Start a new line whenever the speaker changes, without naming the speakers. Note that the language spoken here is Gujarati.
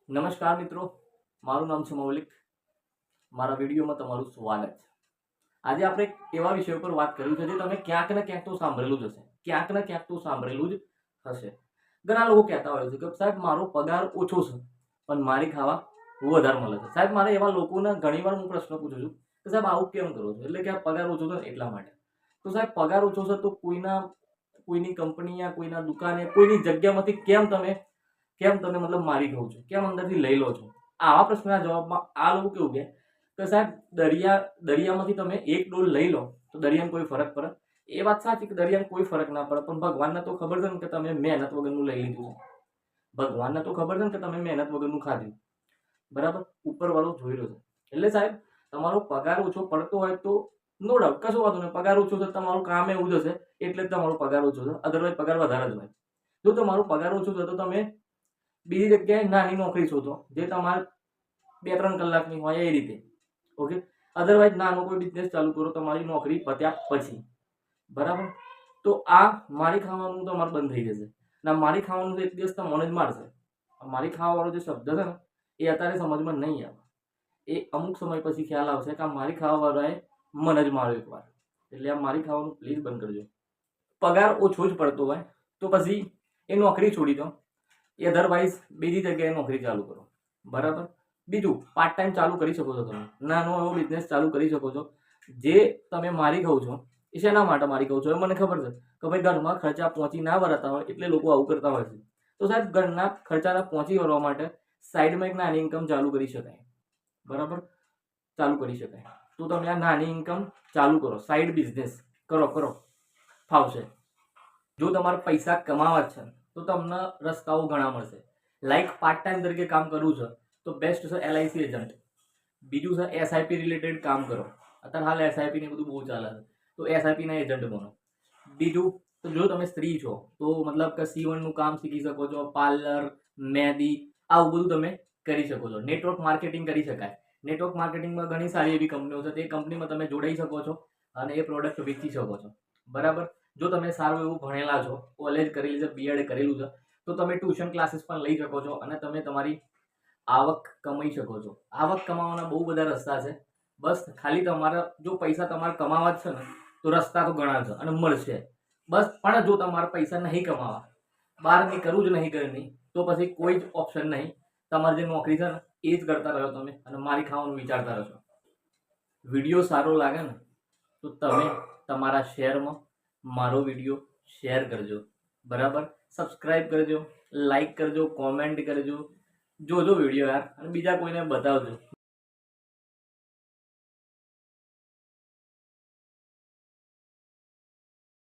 નમસ્કાર મિત્રો, મારું નામ છે મૌલિક. મારા વિડીયોમાં તમારું સ્વાગત છે. આજે આપણે એક એવા વિષય ઉપર વાત કરવી છે જે તમે ક્યાંક ને ક્યાંક તો સાંભળેલું જ હશે. ક્યાંક ને ક્યાંક તો સાંભળેલું જ હશે. ઘણા લોકો કહેતા હોય છે કે સાહેબ મારો પગાર ઓછો છે પણ મારી ખાવા વધારે મળે છે. સાહેબ મારે એવા લોકોને ઘણીવાર હું પ્રશ્ન પૂછું છું કે સાહેબ આવું કેમ કરો છો? એટલે કે આ પગાર ઓછો છે ને એટલા માટે. તો સાહેબ પગાર ઓછો છે તો કોઈની કંપની યા કોઈના દુકાને કોઈની જગ્યામાંથી કેમ તમે મતલબ મારી ખાવ છો? કેમ અંદરથી લઈ લો છો? આવા પ્રશ્નના જવાબમાં આ લોકો કેવું કે સાહેબ દરિયામાંથી તમે એક ડોલ લઈ લો તો દરિયાને કોઈ ફરક પડે? એ વાત સાચી કે દરિયાને કોઈ ફરક ના પડે, પણ ભગવાનને તો ખબર છે ને કે તમે મહેનત વગરનું લઈ લીધું છે. ભગવાનને તો ખબર છે ને કે તમે મહેનત વગરનું ખાધું. બરાબર? ઉપરવાળો જોઈ રહ્યો છે. એટલે સાહેબ તમારો પગાર ઓછો પડતો હોય તો નો ડાઉટ, કશો વાંધો નહીં. પગાર ઓછો છે, તમારું કામ એવું જ હશે એટલે જ તમારો પગાર ઓછો છે. અધરવાઇઝ પગાર વધારે જ હોય. જો તમારો પગાર ઓછો છે તો તમે બીજી જગ્યાએ નાની નોકરી શોધો જે તમારે 2-3 કલાકની હોય એ રીતે. ઓકે? અધરવાઇઝ નાનો કોઈ બિઝનેસ ચાલુ કરો તમારી નોકરી પત્યા પછી. બરાબર? તો આ મારી ખાવાનું તમારે બંધ થઈ જશે. ના, મારી ખાવાનું તો એક દિવસ તમને જ મારશે. મારી ખાવાવાળો જે શબ્દ છે ને એ અત્યારે સમજમાં નહીં આવે. એ અમુક સમય પછી ખ્યાલ આવશે કે આ મારી ખાવાવાળાએ મને જ માર્યો એકવાર. એટલે આ મારી ખાવાનું પ્લીઝ બંધ કરજો. પગાર ઓછો જ પડતો હોય તો પછી એ નોકરી છોડી દો. અધરવાઇઝ બીજી જગ્યાએ નોકરી ચાલુ કરો. બરાબર? બીજું પાર્ટ ટાઈમ ચાલુ કરી શકો છો. તમે નાનો એવો બિઝનેસ ચાલુ કરી શકો છો. જે તમે મારી ખાવ છો એ શેના માટે મારી ખાવ છો એ મને ખબર છે કે ભાઈ ઘરમાં ખર્ચા પહોંચી ના વળતા હોય એટલે લોકો આવું કરતા હોય છે. તો સાહેબ ઘરના ખર્ચાના પહોંચી વળવા માટે સાઈડમાં એક નાની ઇન્કમ ચાલુ કરી શકાય. બરાબર? ચાલુ કરી શકાય. તો તમે આ નાની ઇન્કમ ચાલુ કરો, સાઈડ બિઝનેસ કરો, ફાવશે. જો તમારે પૈસા કમાવા છે તો તમને રસ્તાઓ ઘણા મળશે. લાઈક પાર્ટ ટાઈમ તરીકે કામ કરવું છે તો બેસ્ટ છે એલઆઈસી એજન્ટ. બીજું છે એસઆઈપી રિલેટેડ કામ કરો. અત્યારે હાલ એસઆઈપી ને બધું બહુ ચાલે છે, તો એસઆઈપી ના એજન્ટ બનો. બીજું, તો જો તમે સ્ત્રી છો તો મતલબ કે સીવણનું કામ શીખી શકો છો, પાર્લર, મહેંદી, આવું બધું તમે કરી શકો છો. નેટવર્ક માર્કેટિંગ કરી શકાય. નેટવર્ક માર્કેટિંગમાં ઘણી સારી એવી કંપનીઓ છે, તે કંપનીમાં તમે જોડાઈ શકો છો અને એ પ્રોડક્ટ વેચી શકો છો. બરાબર? જો તમે સારું એવું ભણેલા છો, કોલેજ કરેલી છે, બીએડ કરેલું છે, તો તમે ટ્યુશન ક્લાસીસ પણ લઈ શકો છો અને તમે તમારી આવક કમાઈ શકો છો. આવક કમાવાના બહુ બધા રસ્તા છે. બસ ખાલી તમારા જો પૈસા તમારે કમાવા જ છે ને તો રસ્તા તો ઘણા છે અને મળશે. બસ પણ જો તમારે પૈસા નહીં કમાવા, બહાર નીકળવું જ નહીં ઘરની, તો પછી કોઈ જ ઓપ્શન નહીં. તમારી જે નોકરી છે ને એ જ કરતા રહ્યો તમે અને મારી ખાવાનું વિચારતા રહેશો. વિડીયો સારો લાગે ને તો તમે તમારા શેરમાં મારો વિડીયો શેર કરજો. બરાબર? સબસ્ક્રાઇબ કરજો, લાઈક કરજો, કોમેન્ટ કરજો, જોજો વિડીયો યાર અને બીજા કોઈને બતાવજો